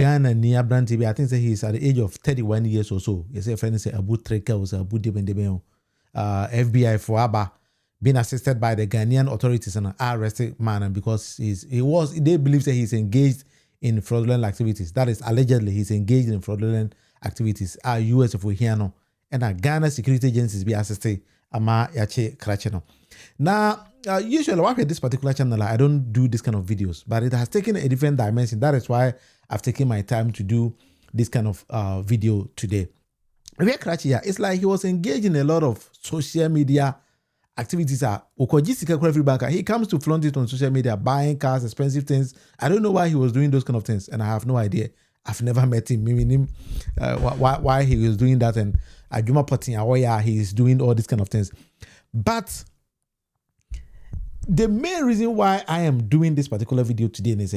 Ghana near Branty, I think that he's at the age of 31 years or so. You say, friend, say Abu Trica was Abu Dibendebe, FBI for Abba, being assisted by the Ghanaian authorities and arrested man because they believe that he's engaged in fraudulent activities. That is allegedly he's engaged in fraudulent activities. US of Hiano and Ghana security agencies be assisted. Ama yache kracheno. Now, usually when I this particular channel, I don't do this kind of videos, but it has taken a different dimension. That is why I've taken my time to do this kind of video today. It's like he was engaged in a lot of social media activities. He comes to flaunt it on social media, buying cars, expensive things. I don't know why he was doing those kind of things, and I have no idea. I've never met him, why he was doing that, and Ajuma Potin, he is doing all these kind of things. But the main reason why I am doing this particular video today is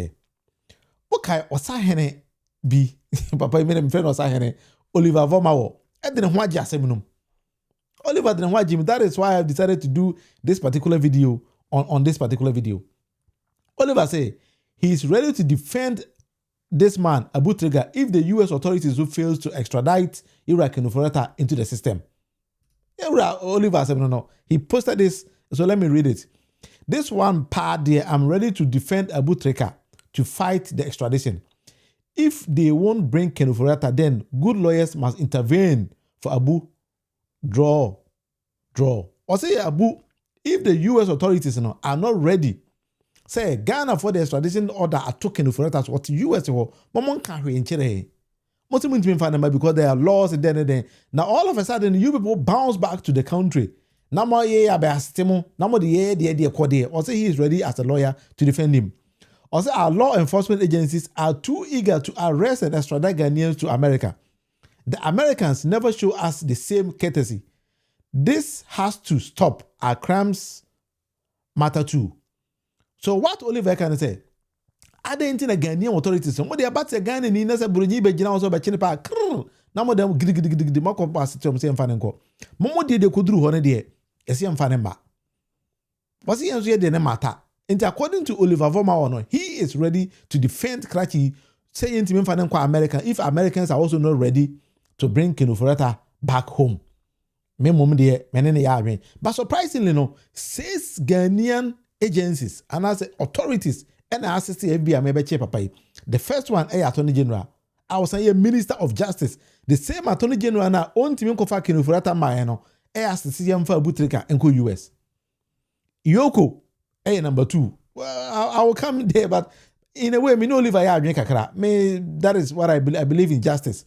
okay, Osahene be Papa made friend Osahene Oliver Vormawor. I didn't want Oliver didn't want Jim. That is why I've decided to do this particular video on this particular video. Oliver say he is ready to defend this man, Abu Trica, if the US authorities who fails to extradite EOCO Ken Ofori Atta into the system. Oliver said, no. He posted this, so let me read it. This one part there, I'm ready to defend Abu Trica to fight the extradition. If they won't bring Ken Ofori Atta, then good lawyers must intervene for Abu. Draw. Or say Abu, if the US authorities are not ready, say Ghana for the extradition order I took Ken Ofori Atta what US or Momon can't in Chile. Most people find them because there are laws and then. Now all of a sudden you people bounce back to the country. Now more or say he is ready as a lawyer to defend him. Or say our law enforcement agencies are too eager to arrest and extradite Ghanaians to America. The Americans never show us the same courtesy. This has to stop. Our crimes matter too. So what Oliver can say? I didn't think the Ghanaian authorities. What they about to Ghana ni na se Burundi be jina also be chine pa. Na mo dem gidi ma ko pass to say mfa nko. Momo de kuduru ho ne de. Ese mfa ne ma. Was he answer de ne matter. And according to Oliver Vormawor, he is ready to defend Krachi saying to mfa ne nko American if Americans are also not ready to bring Ken Ofori Atta back home. But surprisingly, 6 Ghanaian agencies and as authorities and assist the FBI. The first one, Attorney General. I was saying Minister of Justice. The same Attorney General now own Ken Ofori Atta Mayeno. Assist the for Abu Trica and US. EOCO, number 2. Well, I will come there, but in a way, me no live a that is what I believe in justice.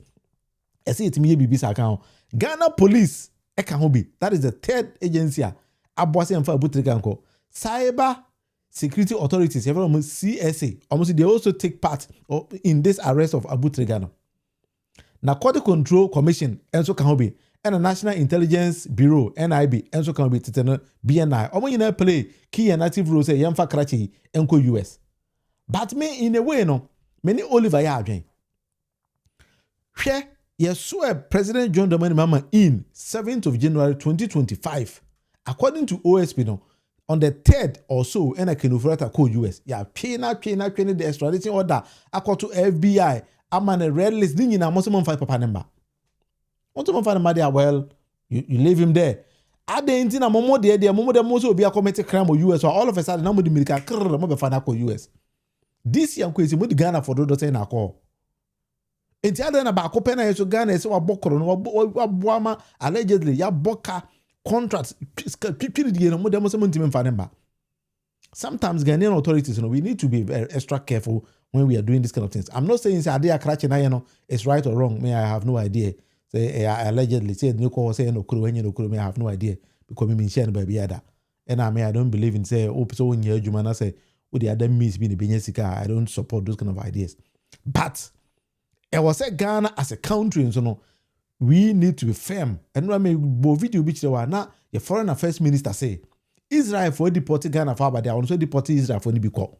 I see it me BBC account. Ghana Police that is the 3rd agency. Abwase for Abu Trica nko. Cyber Security Authorities, CSA, almost they also take part in this arrest of Abu Trica. Narcotic Control Commission, Enso Kahobi, and the National Intelligence Bureau, NIB, Enso Kahobi, Titano, BNI. Omo play key and active roles say Yamfa Krachi, Enko US. But me in a way, many Oliver Yadwen. Yes, so President John Dramani Mahama in 7th of January 2025, according to OSP, on the 3rd or so, and Ken Ofori Atta call US. Paying the extradition order according to FBI. I'm on a red list. Didn't you know? Most of them find Papa number. Most of them find Madia. Well, you leave him there. At the end, Momo there, Momo the most will be a committed crime or US. Or all of a sudden, nobody make a crime US. This young crazy, what the Ghana for those saying I call. Enti adana ba akopena yeso Ghana ese wa bokoro no wa boama allegedly ya boka contracts pipiri no mo dem so ntimi mfa nemba. Sometimes Ghanaian authorities we need to be very extra careful when we are doing this kind of things. I'm not saying say ade akrache na is right or wrong. Me I have no idea. Say allegedly say no ko say no kuro when no kuro me I have no idea because me share no baby ada. And I don't believe in say so when you adwuma na say with the other means be the sika. I don't support those kind of ideas. But I was say Ghana as a country, so we need to be firm. And when me bo video which they were now, the foreign affairs minister say Israel for deporting Ghana for, but they are also deporting Israel for Nibiko.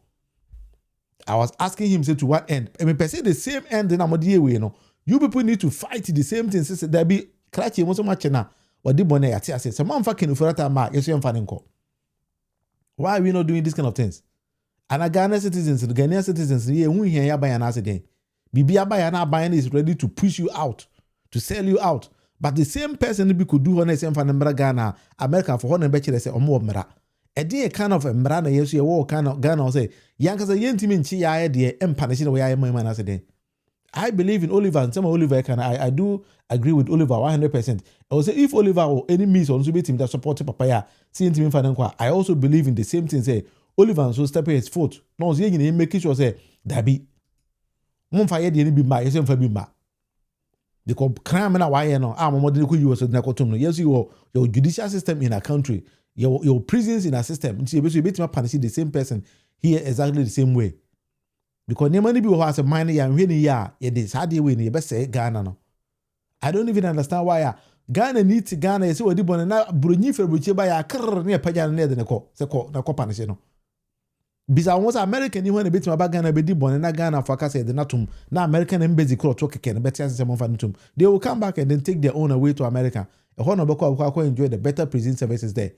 I was asking him say to what end? I mean, per se the same end in Amadiye way, you people need to fight the same thing. Since there be Krachi most much na or the bonnet at say some man fucking Ofori Atta mark. Yes, you am why are we not doing this kind of things? And Ghana citizens, the Ghanaian citizens, we here by an accident. Bibi abaya na buying is ready to push you out, to sell you out. But the same person be could do on the same for Ghana, America for one better say omo mra. A day kind of mra na yesu ye wo kind of Ghana say yanka say yentimi nchi ya de empanish no ya man as a I believe in Oliver and some Oliver can I do agree with Oliver 100%. I will say if Oliver or any means on be team that support papaya, see team for I also believe in the same thing. Say Oliver so step his foot. No, see make sure say that be Mumfire the be my yes for be ma. The crime na why no I'm more than you was na kotum. Yes, your judicial system in a country, your prisons in a system. You be punish the same person here exactly the same way. Because nobody be who has a mind ya when ya this how they win best say Ghana no. I don't even understand why Ghana needs Ghana is what dibon na brunyi febuche ba ya krr ne paja na de ne ko se ko na ko panish no. Bisa won American ni when be tima ba Ghana be dibon na Ghana for ka say de natum na American embassy kro to keke ne better say mon fa natum. They will come back and then take their own away to America. E ho no be ko enjoy the better prison services there.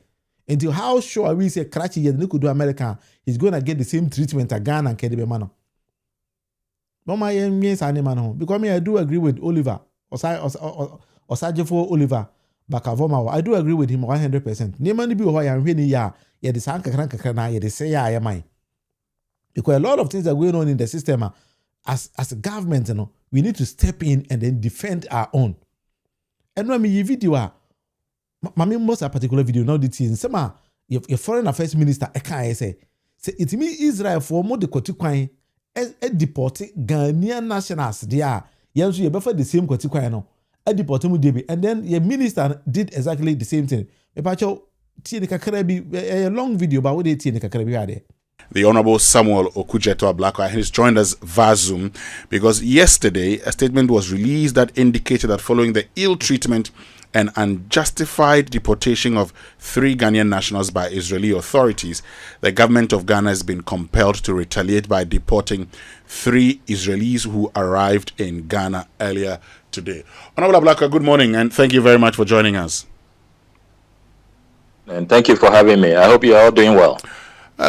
Until how sure are we say Karachi ye could do America, he's going to get the same treatment as Ghana and Kedibe man. Because me, I do agree with Oliver Osajefo Oliver Barker-Vormawor. I do agree with him 100%. Niemani bi ho ya nhwe ya ye de san kakran na ye de say ya mai. Because a lot of things are going on in the system as a government, we need to step in and then defend our own. And when me video most a particular video now the thing sama your foreign affairs minister e kan say it mean Israel for more the kwati kwan deport Ghanaian nationals there. Yes, you better the same kwati no. Deport mu debi, and then your minister did exactly the same thing. A long video about what they there. The Honorable Samuel Okujeto Ablakwa has joined us via Zoom because yesterday a statement was released that indicated that following the ill treatment and unjustified deportation of 3 Ghanaian nationals by Israeli authorities, the government of Ghana has been compelled to retaliate by deporting 3 Israelis who arrived in Ghana earlier today. Honorable Ablakwa, good morning and thank you very much for joining us. And thank you for having me. I hope you're all doing well.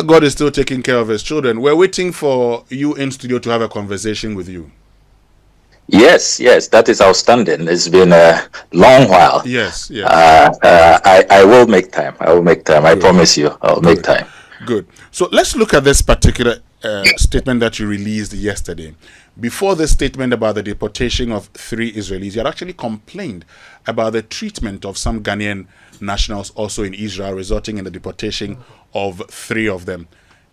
God is still taking care of his children. We're waiting for you in studio to have a conversation with you. Yes, that is outstanding. It's been a long while. Yes. I will make time. I promise you, I'll make time. Good. So let's look at this particular statement that you released yesterday. Before this statement about the deportation of 3 Israelis, you had actually complained about the treatment of some Ghanaian nationals also in Israel, resulting in the deportation of 3 of them.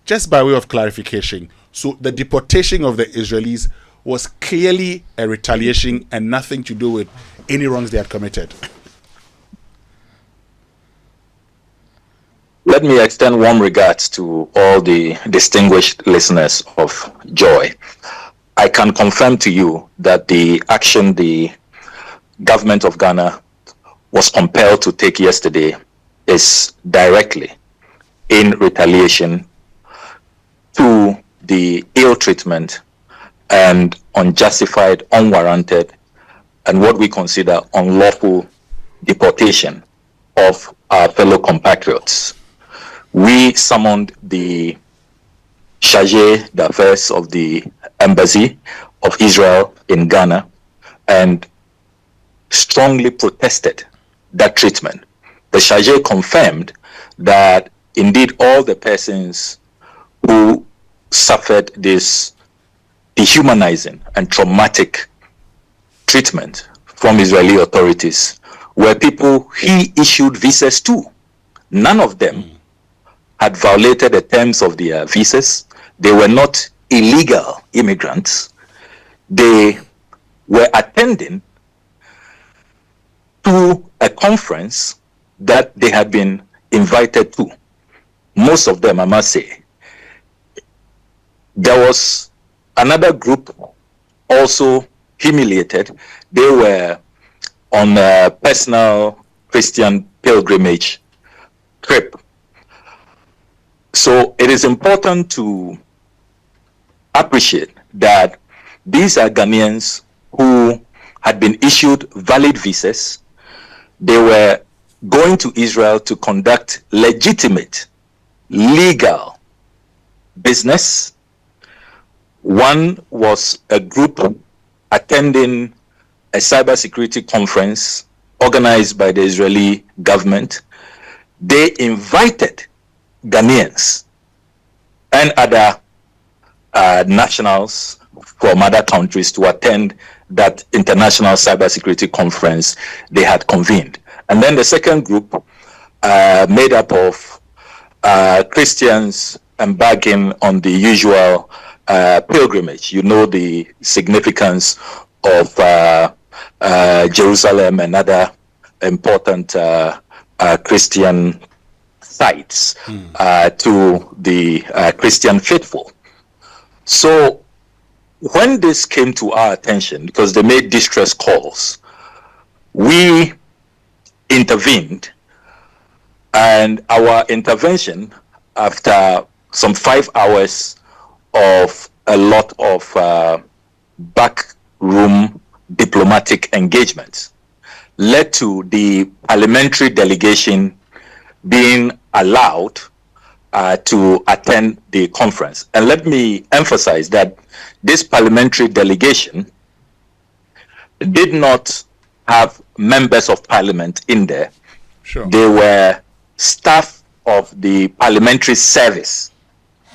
Just by way of clarification, so the deportation of the Israelis was clearly a retaliation and nothing to do with any wrongs they had committed. Let me extend warm regards to all the distinguished listeners of Joy. I can confirm to you that the action the government of Ghana was compelled to take yesterday is directly in retaliation to the ill treatment and unjustified, unwarranted, and what we consider unlawful deportation of our fellow compatriots. We summoned the chargé d'affaires of the Embassy of Israel in Ghana and strongly protested that treatment. The chargé confirmed that indeed all the persons who suffered this dehumanizing and traumatic treatment from Israeli authorities were people he issued visas to. None of them had violated the terms of their visas. They were not illegal immigrants. They were attending to a conference that they had been invited to. Most of them, I must say. There was another group also humiliated. They were on a personal Christian pilgrimage trip. So it is important to appreciate that these are Ghanaians who had been issued valid visas. They were going to Israel to conduct legitimate, legal business. One was a group attending a cybersecurity conference organized by the Israeli government. They invited Ghanaians and other nationals from other countries to attend that international cybersecurity conference they had convened. And then the second group, made up of Christians embarking on the usual pilgrimage. You know the significance of Jerusalem and other important Christian sites to the Christian faithful. So when this came to our attention, because they made distress calls, we intervened, and our intervention, after some 5 hours of a lot of backroom diplomatic engagements, led to the parliamentary delegation being allowed to attend the conference. And let me emphasize that this parliamentary delegation did not have members of parliament in there. Sure. They were staff of the parliamentary service.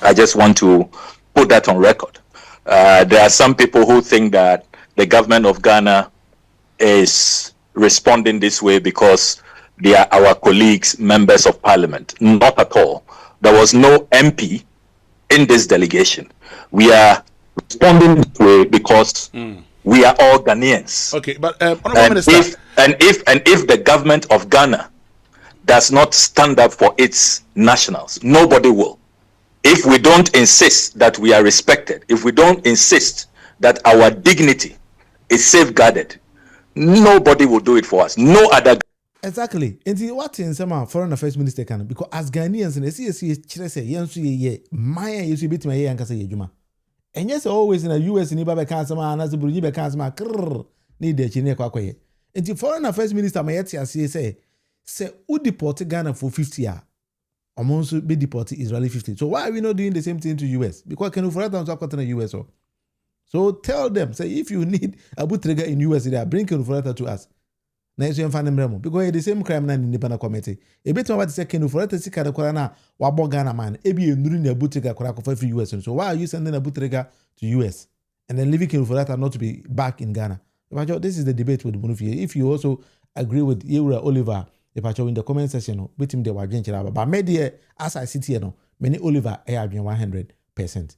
I just want to put that on record. There are some people who think that the government of Ghana is responding this way because they are our colleagues, members of parliament. Not at all. There was no MP in this delegation. We are responding this way because we are all Ghanaians. Okay, but Honorable Minister, if the government of Ghana does not stand up for its nationals, nobody will. If we don't insist that we are respected, if we don't insist that our dignity is safeguarded, nobody will do it for us. No other. Exactly. And what in some foreign affairs minister can, because as Ghanaians and see say yes, my used to be to my and say Juma. And yes, always in the US in Iba Kansama and as the Buriba Kansama need the Chine Kwakwe. And the foreign affairs minister my say who deport Ghana for 50 years? Almost be deported Israeli 50. So why are we not doing the same thing to US? Because can for that to the US. So tell them, say if you need Abu Trica in US, they are bringing Ufurata to us. Na iso yemfa nemremo because the same crime na independent committee. E betu about say Ken Ofori sika de kwara na wabo Ghana man. E bi enuru na Abu Trica kwara for free US. So why are you sending Abu Trica to US and then leaving Ken Ofori not to be back in Ghana? This is the debate with Munufie. If you also agree with EOCO Oliver, in the comment section, with him they were drinking. But maybe as I sit here, many Oliver I have been 100%.